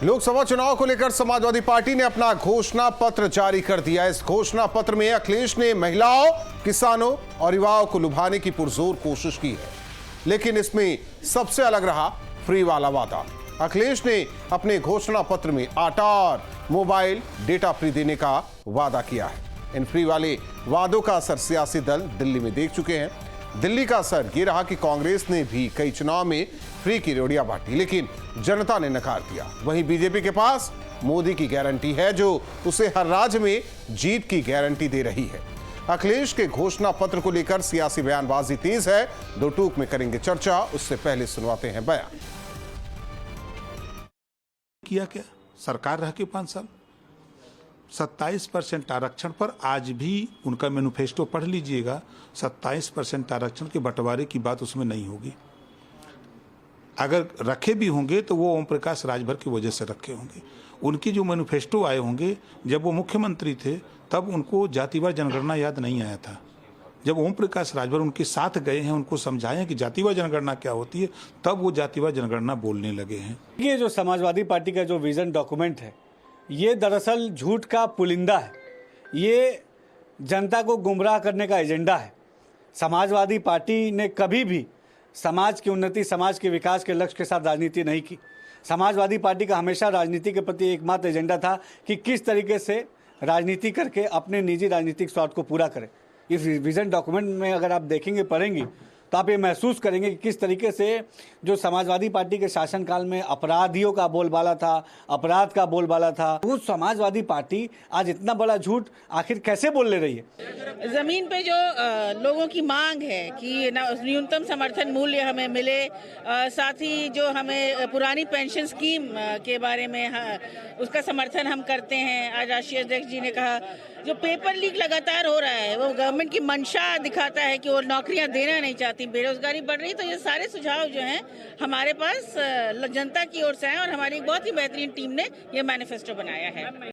लोकसभा चुनाव को लेकर समाजवादी पार्टी ने अपना घोषणा पत्र जारी कर दिया। इस घोषणा पत्र में अखिलेश ने महिलाओं, किसानों और युवाओं को लुभाने की पुरजोर कोशिश की है, लेकिन इसमें सबसे अलग रहा फ्री वाला वादा। अखिलेश ने अपने घोषणा पत्र में आटा और मोबाइल डेटा फ्री देने का वादा किया है। इन फ्री वाले वादों का असर सियासी दल दिल्ली में देख चुके हैं। दिल्ली का असर यह रहा कि कांग्रेस ने भी कई चुनाव में फ्री की रोटियां बांटी, लेकिन जनता ने नकार दिया। वहीं बीजेपी के पास मोदी की गारंटी है, जो उसे हर राज्य में जीत की गारंटी दे रही है। अखिलेश के घोषणा पत्र को लेकर सियासी बयानबाजी तेज है। दो टूक में करेंगे चर्चा, उससे पहले सुनवाते हैं बयान। किया क्या सरकार रह के 5 साल 27% आरक्षण पर आज भी उनका मैनिफेस्टो पढ़ लीजिएगा। 27% आरक्षण के बंटवारे की बात उसमें नहीं होगी। अगर रखे भी होंगे तो वो ओम प्रकाश राजभर की वजह से रखे होंगे। उनकी जो मैनिफेस्टो आए होंगे जब वो मुख्यमंत्री थे, तब उनको जातिवार जनगणना याद नहीं आया था। जब ओम प्रकाश राजभर उनके साथ गए हैं, उनको समझाएं कि जातिवार जनगणना क्या होती है, तब वो जातिवार जनगणना बोलने लगे हैं। ये जो समाजवादी पार्टी का जो विजन डॉक्यूमेंट है, ये दरअसल झूठ का पुलिंदा है। ये जनता को गुमराह करने का एजेंडा है। समाजवादी पार्टी ने कभी भी समाज की उन्नति, समाज के विकास के लक्ष्य के साथ राजनीति नहीं की। समाजवादी पार्टी का हमेशा राजनीति के प्रति एकमात्र एजेंडा था कि किस तरीके से राजनीति करके अपने निजी राजनीतिक स्वार्थ को पूरा करें। इस विजन डॉक्यूमेंट में अगर आप देखेंगे, पढ़ेंगे, तो आप ये महसूस करेंगे कि किस तरीके से जो समाजवादी पार्टी के शासनकाल में अपराधियों का बोलबाला था, अपराध का बोलबाला था, वो समाजवादी पार्टी आज इतना बड़ा झूठ आखिर कैसे बोल ले रही है। जमीन पे जो लोगों की मांग है कि न्यूनतम समर्थन मूल्य हमें मिले, साथ ही जो हमें पुरानी पेंशन स्कीम के बारे में उसका समर्थन हम करते हैं। आज राष्ट्रीय अध्यक्ष जी ने कहा जो पेपर लीक लगातार हो रहा है वो गवर्नमेंट की मंशा दिखाता है कि वो नौकरियां देना नहीं चाहती, बेरोजगारी बढ़ रही। तो ये सारे सुझाव जो हैं हमारे पास जनता की ओर से हैं और हमारी बहुत ही बेहतरीन टीम ने ये मैनिफेस्टो बनाया है।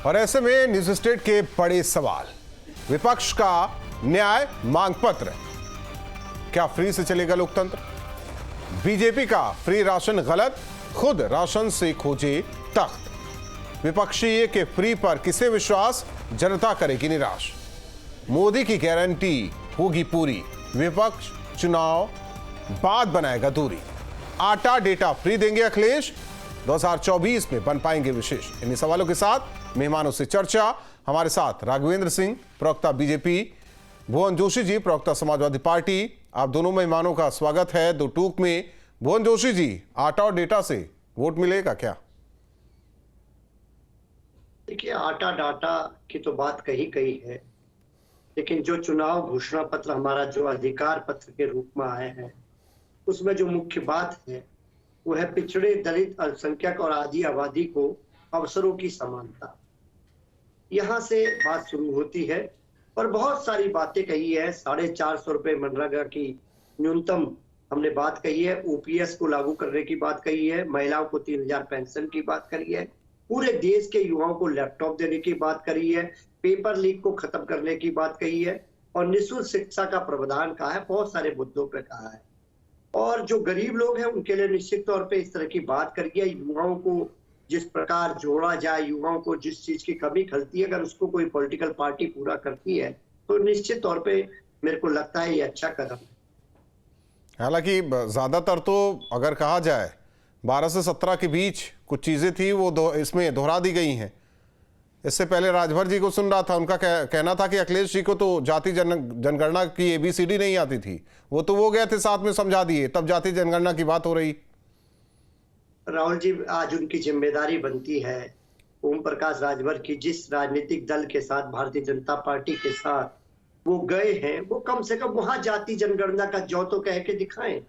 और ऐसे में न्यूज स्टेट के बड़े सवाल, विपक्ष का न्याय मांग पत्र, क्या फ्री से चलेगा लोकतंत्र? बीजेपी का फ्री राशन गलत, खुद राशन से खोजे तख्त। विपक्षी के फ्री पर किसे विश्वास, जनता करेगी निराश। मोदी की गारंटी होगी पूरी, विपक्ष चुनाव बाद बनाएगा दूरी। आटा डेटा फ्री देंगे अखिलेश, 2024 में बन पाएंगे विशेष। इन्हीं सवालों के साथ मेहमानों से चर्चा। हमारे साथ राघवेंद्र सिंह, प्रवक्ता बीजेपी, भुवन जोशी जी, प्रवक्ता समाजवादी पार्टी। आप दोनों मेहमानों का स्वागत है दो टूक में। भुवन जोशी जी, आटा और डेटा से वोट मिलेगा क्या? देखिए, आटा डाटा की तो बात कही है, लेकिन जो चुनाव घोषणा पत्र हमारा जो अधिकार पत्र के रूप में आए हैं, उसमें जो मुख्य बात है वो है पिछड़े, दलित, अल्पसंख्यक और आदि आबादी को अवसरों की समानता। यहाँ से बात शुरू होती है और बहुत सारी बातें कही है। 450 रुपए मनरेगा की न्यूनतम हमने बात कही है, ओपीएस को लागू करने की बात कही है, महिलाओं को 3000 पेंशन की बात करी है, पूरे देश के युवाओं को लैपटॉप देने की बात करी है, पेपर लीक को खत्म करने की बात कही है और निःशुल्क शिक्षा का प्रावधान कहा है। बहुत सारे मुद्दों पे कहा है और जो गरीब लोग हैं उनके लिए निश्चित तौर पे इस तरह की बात करी है। युवाओं को जिस प्रकार जोड़ा जाए, युवाओं को जिस चीज की कमी खलती है, अगर उसको कोई पॉलिटिकल पार्टी पूरा करती है तो निश्चित तौर पे मेरे को लगता है ये अच्छा कदम है। हालांकि ज्यादातर तो अगर कहा जाए 12 से 17 के बीच कुछ चीजें थी वो इसमें दोहरा दी गई हैं। इससे पहले राजभर जी को सुन रहा था, उनका कहना था कि अखिलेश जी को तो जाति जनगणना की ABCD नहीं आती थी, वो गए थे साथ में समझा दिए, तब जाति जनगणना की बात हो रही। राहुल जी, आज उनकी जिम्मेदारी बनती है ओम प्रकाश राजभर की, जिस राजनीतिक दल के साथ, भारतीय जनता पार्टी के साथ वो गए हैं, वो कम से कम वहां जाति जनगणना का जो तो कह के दिखाएं।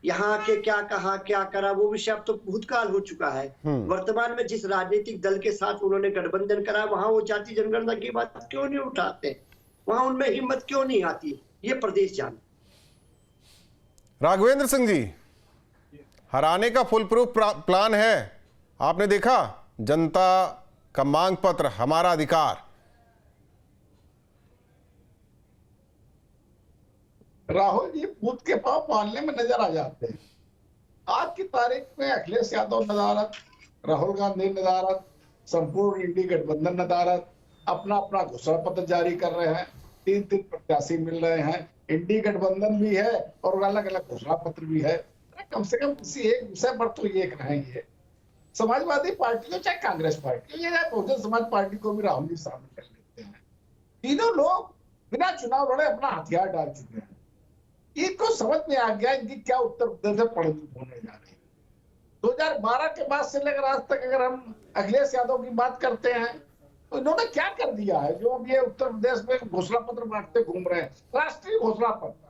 यहाँ के क्या कहा, क्या करा, वो विषय अब तो भूतकाल हो चुका है। वर्तमान में जिस राजनीतिक दल के साथ उन्होंने गठबंधन करा, वहां वो जाति जनगणना की बात क्यों नहीं उठाते, वहां उनमें हिम्मत क्यों नहीं आती, ये प्रदेश जाने। राघवेंद्र सिंह जी, हराने का फुल प्रूफ प्लान है। आपने देखा जनता का मांग पत्र, हमारा अधिकार। राहुल जी बूथ के पाव पालने में नजर आ जाते हैं। आज की तारीख में अखिलेश यादव नदारत, राहुल गांधी नदारत, संपूर्ण इंडी गठबंधन नदारत, अपना अपना घोषणा पत्र जारी कर रहे हैं। 3 प्रत्याशी मिल रहे हैं, इंडी गठबंधन भी है और अलग अलग घोषणा पत्र भी है। कम से कम किसी एक विषय पर तो एक रहेंगे। समाजवादी पार्टी हो चाहे कांग्रेस पार्टी हो या बहुजन समाज पार्टी को भी राहुल जी शामिल कर लेते हैं। तीनों लोग बिना चुनाव लड़े अपना हथियार डाल चुके हैं। इनको समझ में आ गया इनकी क्या उत्तर प्रदेश में पड़ोसी होने जा रही है। 2012 के बाद से लेकर आज तक अगर हम अखिलेश यादव की बात करते हैं तो इन्होंने क्या कर दिया है जो अब ये उत्तर प्रदेश में घोषणा पत्र बांटते घूम रहे हैं। राष्ट्रीय घोषणा पत्र,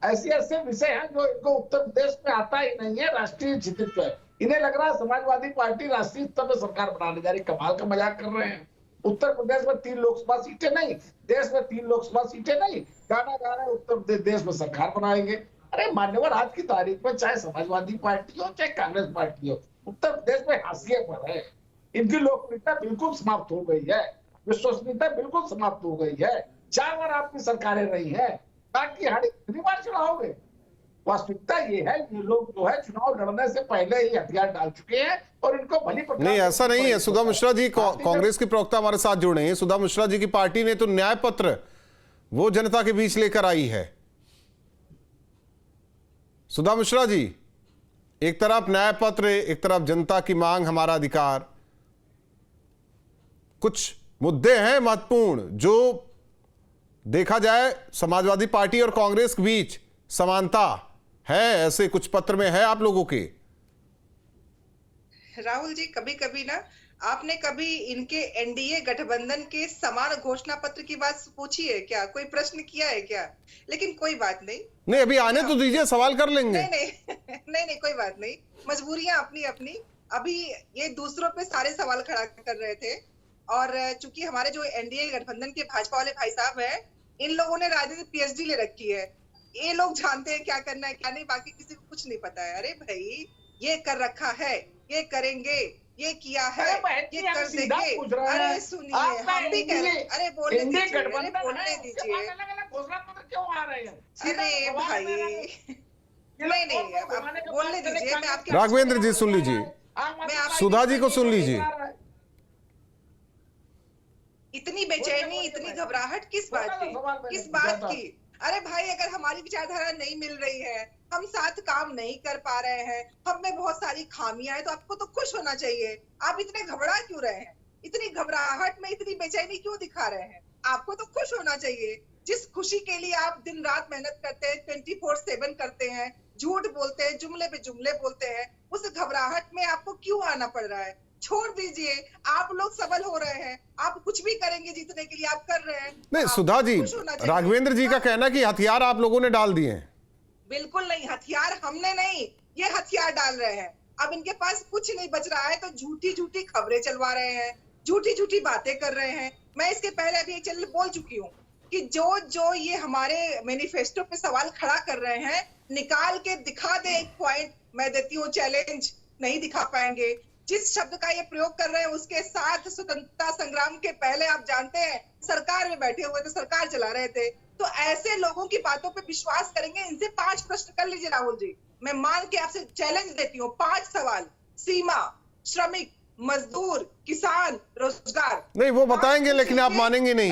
ऐसे ऐसे विषय हैं जो इनको उत्तर प्रदेश में आता ही नहीं है। राष्ट्रीय छितित्व है। इन्हें लग रहा है समाजवादी पार्टी राष्ट्रीय स्तर पर सरकार बनाने जा रही। कमाल का मजाक कर रहे हैं। उत्तर प्रदेश में 3 लोकसभा सीटें नहीं, देश में 3 लोकसभा सीटें नहीं, गाना गा रहे उत्तर प्रदेश में सरकार बनाएंगे। अरे मान्यवर, आज की तारीख में चाहे समाजवादी पार्टी हो चाहे कांग्रेस पार्टी हो, उत्तर प्रदेश में हाशिए पर है। इनकी लोकप्रियता बिल्कुल समाप्त हो गई है, विश्वसनीयता बिल्कुल समाप्त हो गई है। 4 बार आपकी सरकारें रही है, बाकी हाड़ी कितनी बार चढ़ाओगे। वास्तविकता ये है, ये लोग जो है चुनाव लड़ने से पहले ही हथियार डाल चुके हैं और इनको भली नहीं, ऐसा नहीं है। सुधा मिश्रा जी कांग्रेस की प्रवक्ता हमारे साथ जुड़े हैं। सुधा मिश्रा जी की पार्टी ने तो न्याय पत्र वो जनता के बीच लेकर आई है। सुधा मिश्रा जी, एक तरफ न्याय पत्र, एक तरफ जनता की मांग, हमारा अधिकार। कुछ मुद्दे हैं महत्वपूर्ण जो देखा जाए समाजवादी पार्टी और कांग्रेस के बीच समानता है, ऐसे कुछ पत्र में है आप लोगों के। राहुल जी, कभी कभी ना आपने कभी इनके एनडीए गठबंधन के समान घोषणा पत्र की बात पूछी है क्या? कोई प्रश्न किया है क्या? लेकिन कोई बात नहीं, नहीं अभी आने तो दीजिए, सवाल कर लेंगे। नहीं कोई बात नहीं, मजबूरियां अपनी अपनी। अभी ये दूसरों पे सारे सवाल खड़ा कर रहे थे और चूंकि हमारे जो एनडीए गठबंधन के भाजपा वाले भाई साहब हैं, इन लोगों ने राजनीति पीएचडी ले रखी है। ये लोग जानते हैं क्या करना है क्या नहीं, बाकी किसी को कुछ नहीं पता है। अरे भाई, ये कर रखा है, ये करेंगे, ये किया है, ये कर देंगे। अरे सुनिए, हम भी कह रहे हैं। अरे बोलने दीजिए, बोलने दीजिए। अरे भाई, नहीं बोलने दीजिए। मैं आपके राघवेंद्र जी सुन लीजिए, सुधा जी को सुन लीजिए। इतनी बेचैनी, इतनी घबराहट किस बात की? किस बात की? अरे भाई, अगर हमारी विचारधारा नहीं मिल रही है, हम साथ काम नहीं कर पा रहे हैं, हम में बहुत सारी खामियां हैं, तो आपको तो खुश होना चाहिए। आप इतने घबरा क्यों रहे हैं? इतनी घबराहट में इतनी बेचैनी क्यों दिखा रहे हैं? आपको तो खुश होना चाहिए। जिस खुशी के लिए आप दिन रात मेहनत करते हैं, 24/7 करते हैं, झूठ बोलते हैं, जुमले पे जुमले बोलते हैं, उस घबराहट में आपको क्यों आना पड़ रहा है? छोड़ दीजिए, आप लोग सबल हो रहे हैं, आप कुछ भी करेंगे जीतने के लिए, आप कर रहे हैं। नहीं सुधा जी, राघवेंद्र जी का कहना कि हथियार आप लोगों ने डाल दिए हैं। बिल्कुल नहीं, हथियार हमने नहीं, ये हथियार डाल रहे हैं। अब इनके पास कुछ नहीं बच रहा है तो झूठी झूठी खबरें चलवा रहे हैं, झूठी झूठी बातें कर रहे हैं। मैं इसके पहले अभी एक चैनल बोल चुकी हूँ कि जो ये हमारे मैनिफेस्टो पे सवाल खड़ा कर रहे हैं, निकाल के दिखा दे एक पॉइंट। मैं देती हूँ चैलेंज, नहीं दिखा पाएंगे। जिस शब्द का ये प्रयोग कर रहे हैं उसके साथ स्वतंत्रता संग्राम के पहले आप जानते हैं सरकार में बैठे हुए थे, सरकार चला रहे थे। तो ऐसे लोगों की बातों पे विश्वास करेंगे? इनसे 5 प्रश्न कर लीजिए राहुल जी, मैं मान के आपसे चैलेंज देती हूँ। 5 सवाल, सीमा, श्रमिक, मजदूर, किसान, रोजगार। नहीं वो बताएंगे लेकिन आप मानेंगे नहीं।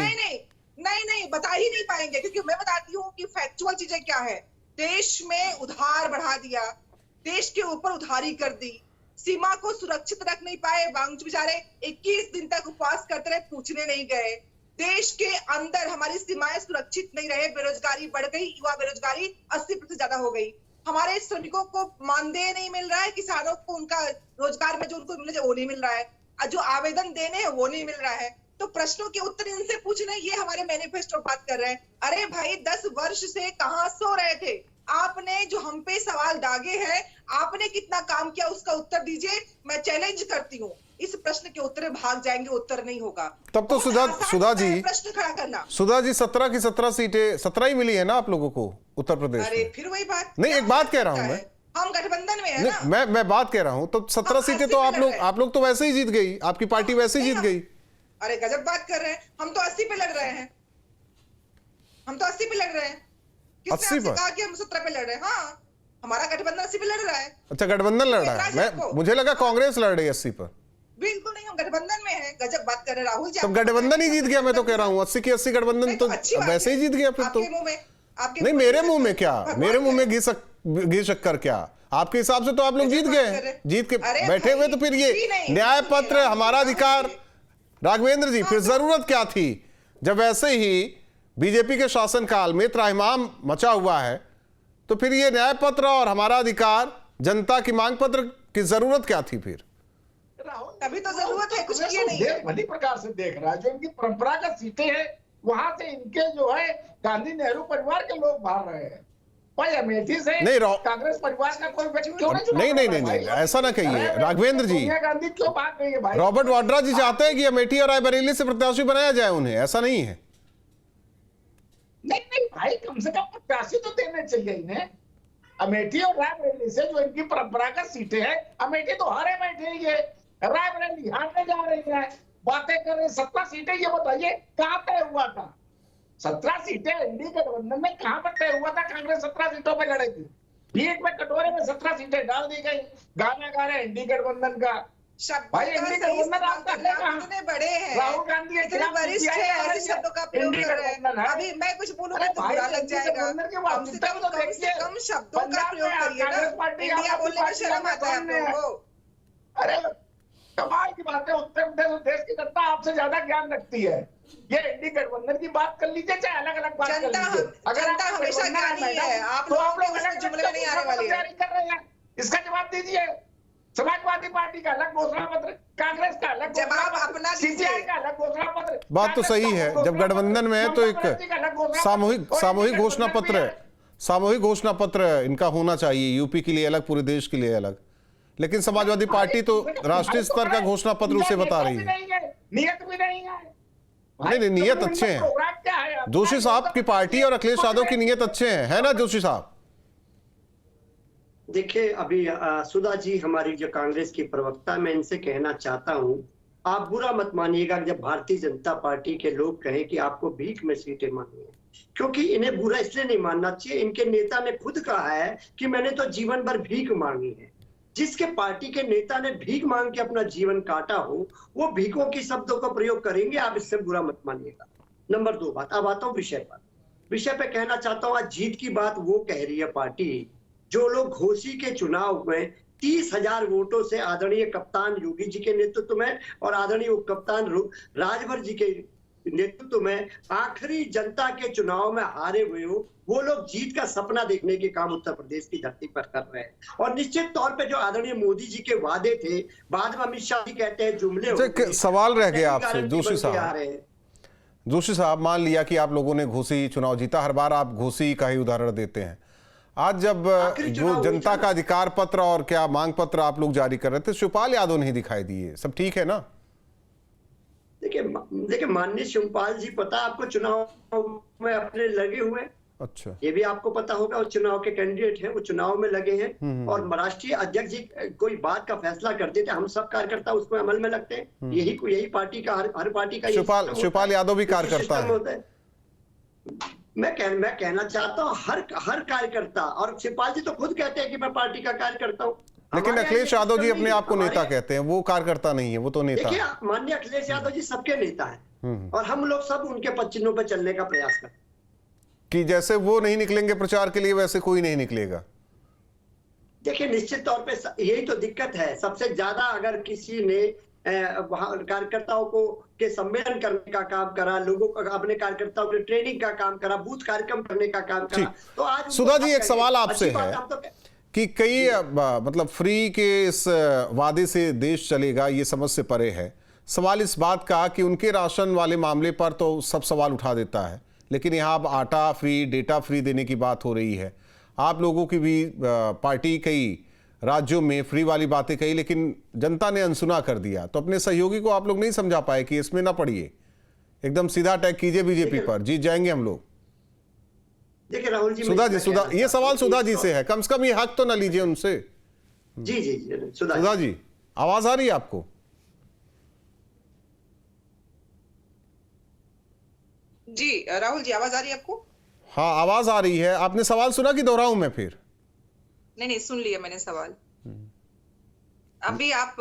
नहीं बता ही नहीं पाएंगे, क्योंकि मैं बताती हूँ कि फैक्चुअल चीजें क्या है। देश में उधार बढ़ा दिया, देश के ऊपर उधारी कर दी, सीमा को सुरक्षित रख नहीं पाए, वांगचू बेचारे 21 दिन तक उपवास करते रहे, पूछने नहीं गए। देश के अंदर हमारी सीमाएं सुरक्षित नहीं रहे, बेरोजगारी बढ़ गई, युवा बेरोजगारी 80% ज्यादा हो गई। हमारे श्रमिकों को मानदेय नहीं मिल रहा है, किसानों को उनका रोजगार में जो उनको मिले वो नहीं मिल रहा है, जो आवेदन देने हैं वो नहीं मिल रहा है। तो प्रश्नों के उत्तर इनसे पूछने, ये हमारे मैनिफेस्टो बात कर रहे हैं। अरे भाई, 10 वर्ष से कहां सो रहे थे? आपने जो हम पे सवाल दागे हैं, आपने कितना काम किया उसका उत्तर दीजिए। मैं चैलेंज करती हूँ, इस प्रश्न के उत्तर भाग जाएंगे, उत्तर नहीं होगा। तब तो सुधा जी प्रश्न खड़ा करना। सुधा जी 17 की 17 सीटें 17 ही मिली है ना आप लोगों को उत्तर प्रदेश में। अरे फिर वही बात नहीं, एक बात कह रहा हूं मैं, हम गठबंधन में है ना। मैं बात कह रहा हूं, तो 17 सीटें तो आप लोग तो वैसे ही जीत गई, आपकी पार्टी वैसे ही जीत गई। अरे गजब बात कर रहे हैं, हम तो 80 पे लड़ रहे हैं, हम तो 80 पे लड़ रहे हैं। किसने आपसे कहा कि हम 17 पे लड़ रहे हैं? हाँ, हमारा गठबंधन 80 पे लड़ रहा है। अच्छा, गठबंधन लड़ रहा है। मैं मुझे लगा कांग्रेस लड़ रही है 80 पर। बिल्कुल नहीं, हम गठबंधन में हैं। गजब बात कर रहे हैं राहुल जी। तब गठबंधन ही जीत गया, मैं तो कह रहा हूँ 80 की 80 गठबंधन तो वैसे ही जीत गया फिर तो। आपके मुंह में, आपके नहीं, मेरे मुंह में क्या, मेरे मुंह में घी शक्कर क्या? आपके हिसाब से तो आप लोग जीत गए, जीत के बैठे हुए। तो फिर ये न्याय पत्र हमारा अधिकार, राघवेंद्र जी, फिर जरूरत क्या थी जब वैसे ही बीजेपी के शासनकाल में त्राहिमाम मचा हुआ है, तो फिर ये न्याय पत्र और हमारा अधिकार, जनता की मांग पत्र की जरूरत क्या थी फिर? अभी तो जरूरत है, कुछ किए नहीं है। भली प्रकार से देख रहा है, जो इनकी परंपरागत सीटें हैं वहां से इनके जो है गांधी नेहरू परिवार के लोग बाहर रहे हैं। भाई अमेठी से नहीं, कांग्रेस परिवार का कोई व्यक्ति क्यों नहीं, ऐसा ना कहिए राघवेंद्र जी। सोनिया गांधी क्यों भाग गई है भाई? रॉबर्ट वाड्रा जी चाहते हैं कि अमेठी और रायबरेली से प्रत्याशी बनाया जाए उन्हें, ऐसा नहीं है? नहीं भाई, कम से कम प्रत्याशी तो देने चाहिए इन्हें। अमेठी और रायबरेली से जो इनकी परंपरागत सीटें हैं, अमेठी तो हारे बैठे ही है, रायबरेली हारने जा रही है। बातें कर रहे 17 सीटें, ये बताइए कहां तय हुआ था? 17 सीटें एनडीए गठबंधन में कहां पर तय हुआ था? कांग्रेस 17 सीटों पर लड़ेगी, भीड़ में कटोरे में 17 सीटें डाल दी गई। गाना गा रहे एनडीए गठबंधन का। भाई एनडीए गठबंधन आपका इतने बड़े हैं, राहुल गांधी इतने वरिष्ठ हैं, ऐसे शब्दों का प्रयोग कर रहे हैं। अभी मैं कुछ बोलूंगा तो बुरा लग जाएगा। कम से कम शब्दों का प्रयोग करिए ना। इंडिया बोलने में शर्म आता है आप लोगों को। अरे कमाल की बात है, उत्तर प्रदेश देश की जनता आपसे ज्यादा ज्ञान रखती है। ये एनडीए गठबंधन की बात कर लीजिए, चाहे अलग अलग बात कर लीजिए। जनता हमेशा ज्ञानी है, आप लोग अलग जुमले में नहीं आने वाली है। कर रहे हैं, इसका जवाब दीजिए। समाजवादी पार्टी का अलग घोषणा पत्र, कांग्रेस का अलग जवाब अपना सीपीआई का अलग घोषणा पत्र। बात तो सही है, जब गठबंधन में है तो एक सामूहिक घोषणा पत्र, सामूहिक घोषणा पत्र इनका होना चाहिए, यूपी के लिए अलग, पूरे देश के लिए अलग। लेकिन समाजवादी पार्टी तो राष्ट्रीय स्तर का घोषणा पत्र उसे बता रही है। नियत भी नहीं है। नहीं, नियत अच्छे हैं जोशी साहब की पार्टी और अखिलेश यादव की नियत अच्छे हैं, है ना जोशी साहब? देखिए, अभी सुधा जी हमारी जो कांग्रेस की प्रवक्ता, मैं इनसे कहना चाहता हूं, आप बुरा मत मानिएगा जब भारतीय जनता पार्टी के लोग कहें कि आपको भीख में सीटें मांगी है, क्योंकि इन्हें बुरा इसलिए नहीं मानना चाहिए। इनके नेता ने खुद कहा है कि मैंने तो जीवन भर भीख मांगी है। जिसके पार्टी के नेता ने भीख मांग के अपना जीवन काटा हो, वो भीखों की शब्दों का प्रयोग करेंगे, आप इससे बुरा मत मानिएगा। नंबर 2 बात, अब आता हूँ विषय पर। विषय पे कहना चाहता हूँ, आज जीत की बात वो कह रही है पार्टी, जो लोग घोसी के चुनाव में 30,000 वोटों से आदरणीय कप्तान योगी जी के नेतृत्व में और आदरणीय उप कप्तान राजभर जी के नेतृत्व में आखिरी जनता के चुनाव में हारे हुए हो, वो लोग जीत का सपना देखने के काम उत्तर प्रदेश की धरती पर कर रहे हैं। और निश्चित तौर पे जो आदरणीय मोदी जी के वादे थे, बाद में अमित शाह जी कहते हैं जुमले। सवाल रह गया आपसे जोशी साहब। जोशी साहब, मान लिया कि आप लोगों ने घोसी चुनाव जीता, हर बार आप घोसी का ही उदाहरण देते हैं। आज जब जो जनता का अधिकार पत्र और क्या मांग पत्र आप लोग जारी कर रहे थे, शिवपाल यादव नहीं दिखाई दिए, सब ठीक है ना? देखिए माननीय शिवपाल जी, पता आपको चुनाव में अपने लगे हुए। अच्छा, ये भी आपको पता होगा, वो चुनाव के कैंडिडेट हैं, वो चुनाव में लगे हैं। और राष्ट्रीय अध्यक्ष जी कोई बात का फैसला कर देते, हम सब कार्यकर्ता उसमें अमल में लगते हैं। यही पार्टी का, हर पार्टी का शिवपाल यादव भी कार्यकर्ता है। मैं कहना चाहता हूँ हर कार्यकर्ता, और शिवपाल जी तो खुद कहते हैं कि मैं पार्टी का कार्यकर्ता हूँ। लेकिन अखिलेश यादव जी अपने आप को नेता कहते हैं, वो कार्यकर्ता नहीं है, वो तो नेता। देखिए माननीय अखिलेश यादव जी सबके नेता हैं, और हम लोग सब उनके पच्चीनों पर चलने का प्रयास करते हैं कि जैसे वो नहीं निकलेंगे प्रचार के लिए, वैसे कोई नहीं निकलेगा। देखिए निश्चित तौर पे यही तो दिक्कत है। सबसे ज्यादा अगर किसी ने कार्यकर्ताओं को के सम्मेलन करने का काम करा, लोगों को अपने कार्यकर्ताओं के ट्रेनिंग का काम करा, बूथ कार्यक्रम करने का काम करा, तो आज सुधा जी एक सवाल आपसे है कि कई मतलब फ्री के इस वादे से देश चलेगा, ये समझ से परे है। सवाल इस बात का कि उनके राशन वाले मामले पर तो सब सवाल उठा देता है, लेकिन यहाँ अब आटा फ्री, डेटा फ्री देने की बात हो रही है। आप लोगों की भी पार्टी कई राज्यों में फ्री वाली बातें कही, लेकिन जनता ने अनसुना कर दिया। तो अपने सहयोगी को आप लोग नहीं समझा पाए कि इसमें ना पड़िए, एकदम सीधा अटैक कीजिए बीजेपी पर, जीत जाएंगे हम लोग। देखिए राहुल जी, सुधा जी, ये सवाल सुधा जी से है, कम से कम ये हक तो ना लीजिए उनसे। जी जी जी सुधा जी, आवाज आ रही है आपको? जी राहुल जी, आवाज आ रही है आपको? हाँ आवाज आ रही है। आपने सवाल सुना कि दोहराऊं मैं फिर? नहीं सुन लिया मैंने सवाल। अभी आप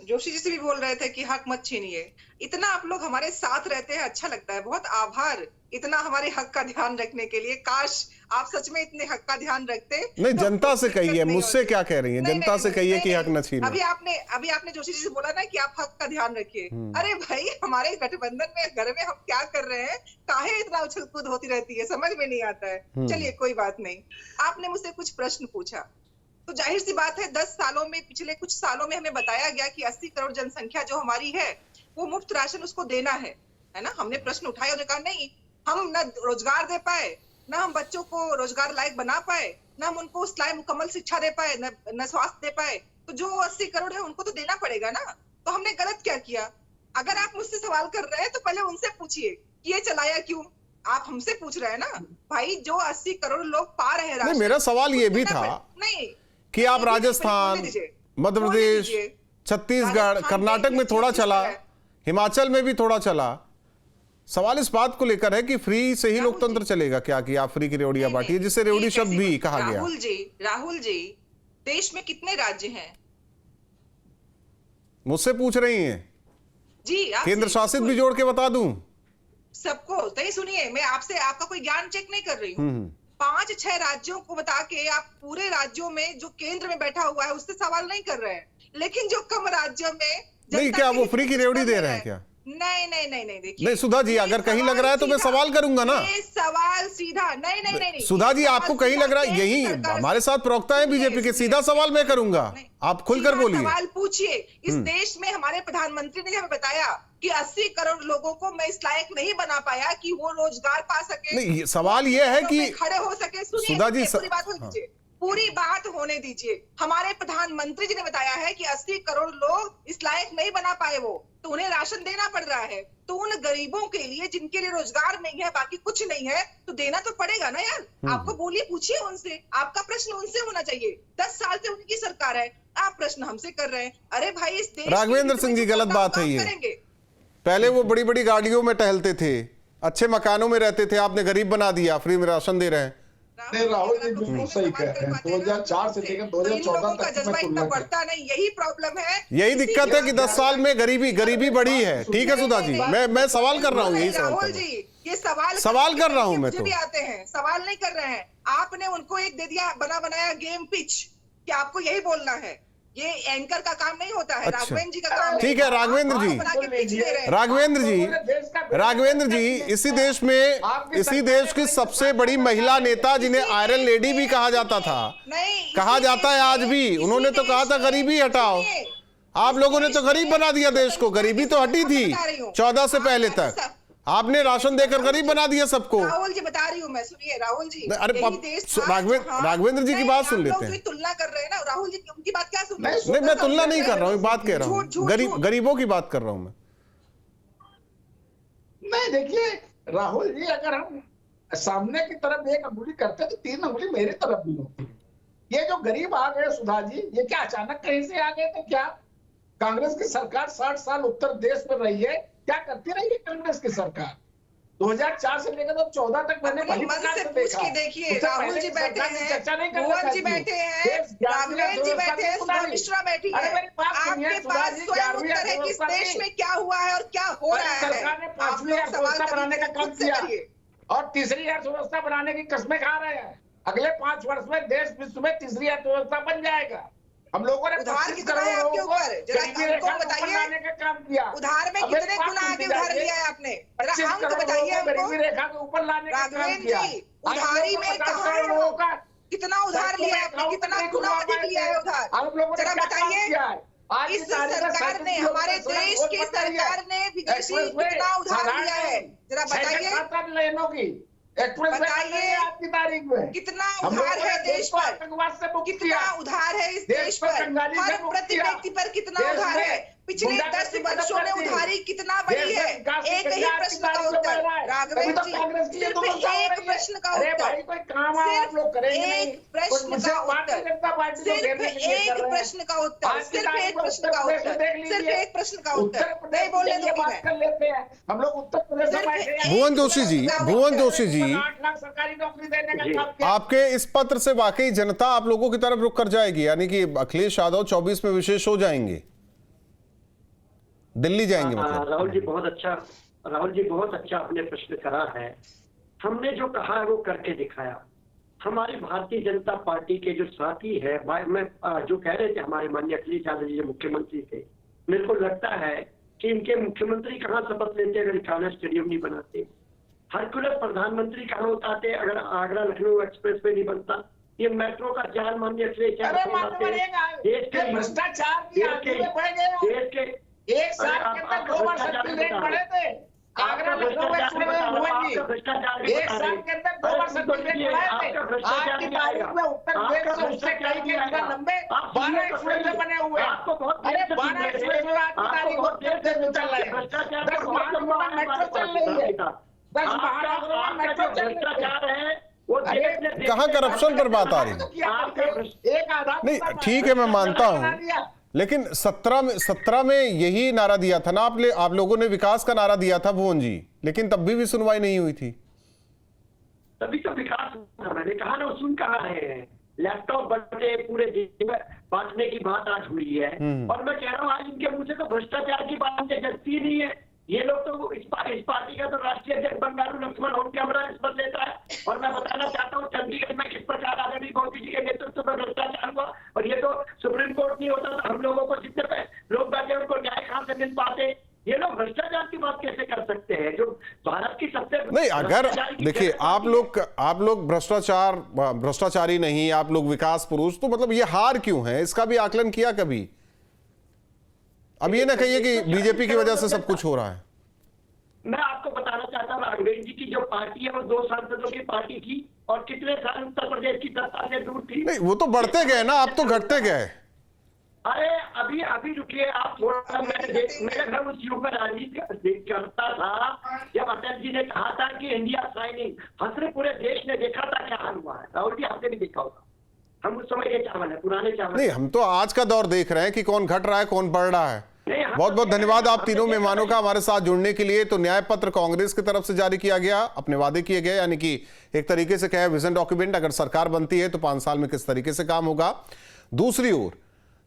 जोशी जी से भी बोल रहे थे कि हक मत छीनिए। इतना आप लोग हमारे साथ रहते हैं, अच्छा लगता है, बहुत आभार इतना हमारे हक का ध्यान रखने के लिए। काश आप सच में इतने हक का ध्यान रखते। नहीं, जनता से कहिए, मुझसे क्या कह रही हैं? जनता से कहिए कि हक न छीनो। अभी आपने जोशी जी से बोला ना कि आप हक का ध्यान रखिए। अरे भाई, हमारे गठबंधन में घर में हम क्या कर रहे हैं? काहे इतना उछल कूद होती रहती है, समझ में नहीं आता है। चलिए कोई बात नहीं। आपने मुझसे कुछ प्रश्न पूछा तो जाहिर सी बात है 10 सालों में, पिछले कुछ सालों में हमें बताया गया कि 80 करोड़ जनसंख्या जो हमारी है वो मुफ्त राशन उसको देना है ना। हमने प्रश्न उठाया, उन्होंने कहा नहीं, हम न रोजगार दे पाए, न हम बच्चों को रोजगार लायक बना पाए, न हम उनको उस लायक मुकम्मल शिक्षा दे पाए, न स्वास्थ्य दे पाए, तो जो 80 करोड़ है उनको तो देना पड़ेगा ना। तो हमने गलत क्या किया? अगर आप मुझसे सवाल कर रहे हैं तो पहले उनसे पूछिए कि ये चलाया क्यों। आप हमसे पूछ रहे हैं ना भाई, जो 80 करोड़ लोग पा रहे हैं राशन। मेरा सवाल ये भी था नहीं कि आप राजस्थान, मध्य प्रदेश, छत्तीसगढ़, कर्नाटक में थोड़ा चला, हिमाचल में भी थोड़ा चला। सवाल इस बात को लेकर है कि फ्री से ही लोकतंत्र चलेगा क्या, कि आप फ्री की रेवड़ियां बांटिए, जिससे रेवड़ी शब्द भी कहा गया। राहुल जी, देश में कितने राज्य हैं? मुझसे पूछ रही हैं जी? केंद्र शासित भी जोड़ के बता दूं सबको? नहीं सुनिए, मैं आपसे आपका कोई ज्ञान चेक नहीं कर रही हूँ। 5-6 राज्यों को बता के आप पूरे राज्यों में जो केंद्र में बैठा हुआ है उससे सवाल नहीं कर रहे हैं, लेकिन जो कम राज्यों में नहीं, क्या वो फ्री की रेवड़ी दे रहे हैं क्या? नहीं देखिए। नहीं सुधा जी, अगर कहीं लग रहा है तो मैं सवाल करूंगा ना। ये सवाल सीधा नहीं सुधा जी, आपको कहीं लग रहा है, यही हमारे साथ प्रवक्ता है बीजेपी के, सीधा सवाल मैं करूंगा, आप खुलकर बोलिए। सवाल पूछिए। इस देश में हमारे प्रधानमंत्री ने हमें बताया कि 80 करोड़ लोगों को मैं इस लायक नहीं बना पाया कि वो रोजगार पा सके। नहीं, सवाल ये है कि खड़े हो सके। सुधा जी, पूरी बात होने दीजिए, पूरी बात होने दीजिए। हमारे प्रधानमंत्री जी ने बताया है कि 80 करोड़ लोग इस लायक नहीं बना पाए वो, तो उन्हें राशन देना पड़ रहा है। तो उन गरीबों के लिए जिनके लिए रोजगार नहीं है, बाकी कुछ नहीं है, तो देना तो पड़ेगा ना यार। आपको बोलिए, पूछिए उनसे, आपका प्रश्न उनसे होना चाहिए। 10 साल से उनकी सरकार है, आप प्रश्न हमसे कर रहे हैं। अरे भाई, इस देश राघवेंद्र सिंह जी, गलत बात है ये। पहले वो बड़ी बड़ी गाड़ियों में टहलते थे, अच्छे मकानों में रहते थे, आपने गरीब बना दिया, फ्री में राशन दे रहे हैं। राहुल जी बिल्कुल सही कह रहे हैं। 2004 से लेकर 2014 तक जज्बा इतना बढ़ता नहीं, यही प्रॉब्लम है, यही दिक्कत है कि 10 साल में गरीबी बढ़ी है। ठीक है सुधा जी, मैं सवाल कर रहा हूँ, यही राहुल जी, ये सवाल कर रहा हूँ मैं तो। भी आते हैं, सवाल नहीं कर रहे हैं। आपने उनको एक दे दिया बनाया गेम पिच कि आपको यही बोलना है। ये एंकर का काम नहीं होता है, राघवेंद्र जी का काम है। ठीक है राघवेंद्र जी, इसी देश की सबसे बड़ी महिला नेता, जिन्हें आयरन लेडी भी कहा जाता था, कहा जाता है आज भी, उन्होंने तो कहा था गरीबी हटाओ। आप लोगों ने तो गरीब बना दिया देश को। गरीबी तो हटी थी 14 से पहले तक, आपने राशन देकर गरीब बना दिया सबको। राहुल जी बता रही हूँ मैं, सुनिए राहुल जी। अरे राघवेंद्र जी की बात सुन लेते हैं। तुलना कर रहे हैं ना राहुल जी, उनकी बात क्या सुन रहे हैं? नहीं, मैं तुलना नहीं कर रहा हूँ, बात कह रहा हूँ, गरीबों की बात कर रहा हूँ मैं। नहीं देखिए राहुल जी, अगर हम सामने की तरफ एक अंगुली करते तो 3 अंगुली मेरी तरफ भी होती। ये जो गरीब आ गए सुधा जी, ये क्या अचानक कहीं से आ गए थे क्या? कांग्रेस की सरकार 60 साल उत्तर देश में रही है, क्या करती रही है कांग्रेस की सरकार? 2004 से लेकर 2014 तक मैंने देखिए, राहुल जी बैठे हैं, भुवन जी बैठे हैं, राघवेंद्र जी बैठे हैं, सुधा मिश्रा बैठी है। आपके पास स्वयं उत्तर है कि इस देश में क्या हुआ है और क्या हो रहा है। सरकार ने 5वीं अर्थव्यवस्था बनाने का काम किया और तीसरी अर्थव्यवस्था बनाने की कस्में खा रहे हैं। अगले 5 वर्ष में देश विश्व में तीसरी अर्थव्यवस्था बन जाएगा। हम लोगों ने उधार कितना है आपके ऊपर, जरा हमको बताइए। का काम किया। उधार में कितने गुना आगे उधार लिया है आपने, जरा अंक बताइए हमको। गरीबी रेखा के ऊपर लाने का काम किया। उधारी में कहाँ कितना उधार लिया है आपने, कितना गुना अधिक लिया है उधार, जरा बताइए। इस सरकार ने, हमारे देश की सरकार ने विदेशी कितना उधार लिया है, जरा बताइए। बताइए आज की तारीख में कितना उधार है देश पर, कितना उधार है इस देश पर, हर प्रति व्यक्ति पर कितना उधार है। पिछले 10 वर्षों में उधारी कितना बढ़ी है? एक ही प्रश्न का उत्तर राघवेंद्र जी, सिर्फ एक प्रश्न का उत्तर, एक प्रश्न का उत्तर, सिर्फ एक प्रश्न का उत्तर, सिर्फ एक प्रश्न का उत्तर, सिर्फ एक प्रश्न का उत्तर नहीं बोलने दूंगी मैं। हम लोग उत्तर प्रदेश में बैठे हैं। भुवन जोशी जी, भुवन जोशी जी, 8 लाख सरकारी नौकरी देने का काम किया। आपके इस पत्र से वाकई जनता आप लोगों की तरफ रुख कर जाएगी, यानी कि अखिलेश यादव 24 में विशेष हो जाएंगे, दिल्ली जाएंगे मतलब। राहुल जी बहुत अच्छा आपने प्रश्न करा है। हमने जो कहा है वो करके दिखाया। हमारी भारतीय जनता पार्टी के जो साथी है, मैं जो कह रहे थे हमारे माननीय अखिलेश यादव जी जो मुख्यमंत्री थे, मेरे को लगता है कि इनके मुख्यमंत्री कहाँ शपथ लेते अगर इटाना स्टेडियम नहीं बनाते, हरकुलस प्रधानमंत्री कहाँ उतारते अगर आगरा लखनऊ एक्सप्रेस वे नहीं बनता, ये मेट्रो का जाल माननीय अखिलेश यादव देश के एक साल के अंदर 2 बार शक्ति रेट बढ़े थे। आगरा लखनऊ एक्सप्रेस वे भुवन जी, एक साल के अंदर 2 बार शक्ति रेट बढ़ाए थे। आज की तारीख में उत्तर प्रदेश से उससे कई के जिला लंबे 12 एक्सप्रेस वे बने हुए हैं। अरे 12 एक्सप्रेस वे आज की तारीख में उत्तर प्रदेश में चल रहे हैं। 10 महानगरों में मेट्रो चल रही है, 10 महानगरों में मेट्रो चल रही है। कहाँ करप्शन पर बात आ रही है? नहीं ठीक है, मैं मानता हूं, लेकिन 17 में यही नारा दिया था ना आप लोगों ने, विकास का नारा दिया था भुवन जी, लेकिन तब भी सुनवाई नहीं हुई थी। तभी तो विकास मैंने कहा ना, सुन कहा है, लैपटॉप बंटे पूरे देश में बांटने की बात आज हुई है, और मैं कह रहा हूँ आज इनके मुंह से तो भ्रष्टाचार की बात जगती नहीं है। ये लोग तो इस पार्टी का तो राष्ट्रीय अध्यक्ष बंगारू लक्ष्मण होम कैमरा रिश्वत लेता है, और मैं बताना चाहता हूँ चंडीगढ़ में किस प्रकार आदरणीय मोदी जी के नेतृत्व में भ्रष्टाचार हुआ, और ये तो सुप्रीम कोर्ट नहीं होता तो हम लोगों को जितने लोग बैठे उनको न्याय कहाँ से मिल पाते। ये लोग भ्रष्टाचार की बात कैसे कर सकते हैं जो भारत की सबसे नहीं? अगर देखिए आप लोग भ्रष्टाचारी नहीं, आप लोग विकास पुरुष, तो मतलब ये हार क्यों है, इसका भी आकलन किया कभी? अब ये ना कहिए कि बीजेपी की वजह से सब कुछ हो रहा है। मैं आपको बताना चाहता हूँ राघवेंद्र जी की जो पार्टी है वो 2 सांसदों की पार्टी थी, और कितने साल उत्तर प्रदेश की 10 साल से दूर थी। नहीं वो तो बढ़ते गए ना, आप तो घटते गए। अरे अभी रुकिए आप थोड़ा, मेरे घर उस युग में राजनीति करता था जब अटल जी ने कहा था कि इंडिया शाइनिंग, हंसरे पूरे देश ने देखा था क्या हाल हुआ है। राहुल जी आपने भी देखा होगा, हम उस समय के चावल है, पुराने चावल नहीं, हम तो आज का दौर देख रहे हैं कि कौन घट रहा है कौन बढ़ रहा है। बहुत बहुत धन्यवाद आप तीनों मेहमानों का हमारे साथ जुड़ने के लिए। तो न्याय पत्र कांग्रेस की तरफ से जारी किया गया, अपने वादे किए गए, यानी कि एक तरीके से कहे विजन डॉक्यूमेंट, अगर सरकार बनती है तो 5 साल में किस तरीके से काम होगा। दूसरी ओर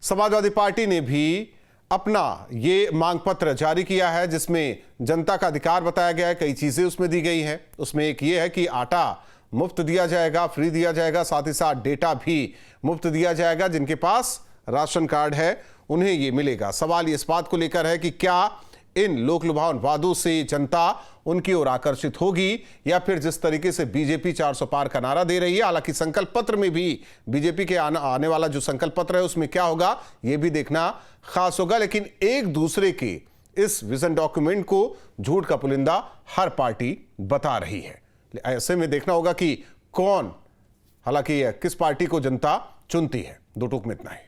समाजवादी पार्टी ने भी अपना ये मांग पत्र जारी किया है, जिसमें जनता का अधिकार बताया गया है, कई चीजें उसमें दी गई हैं। उसमें एक ये है कि आटा मुफ्त दिया जाएगा, फ्री दिया जाएगा, साथ ही साथ डेटा भी मुफ्त दिया जाएगा। जिनके पास राशन कार्ड है उन्हें ये मिलेगा। सवाल इस बात को लेकर है कि क्या इन लोक लुभावन वादों से जनता उनकी ओर आकर्षित होगी, या फिर जिस तरीके से बीजेपी 400 पार का नारा दे रही है। हालांकि संकल्प पत्र में भी बीजेपी के आने वाला जो संकल्प पत्र है उसमें क्या होगा यह भी देखना खास होगा। लेकिन एक दूसरे के इस विजन डॉक्यूमेंट को झूठ का पुलिंदा हर पार्टी बता रही है। ऐसे में देखना होगा कि कौन, हालांकि किस पार्टी को जनता चुनती है। 2 टूक में इतना ही।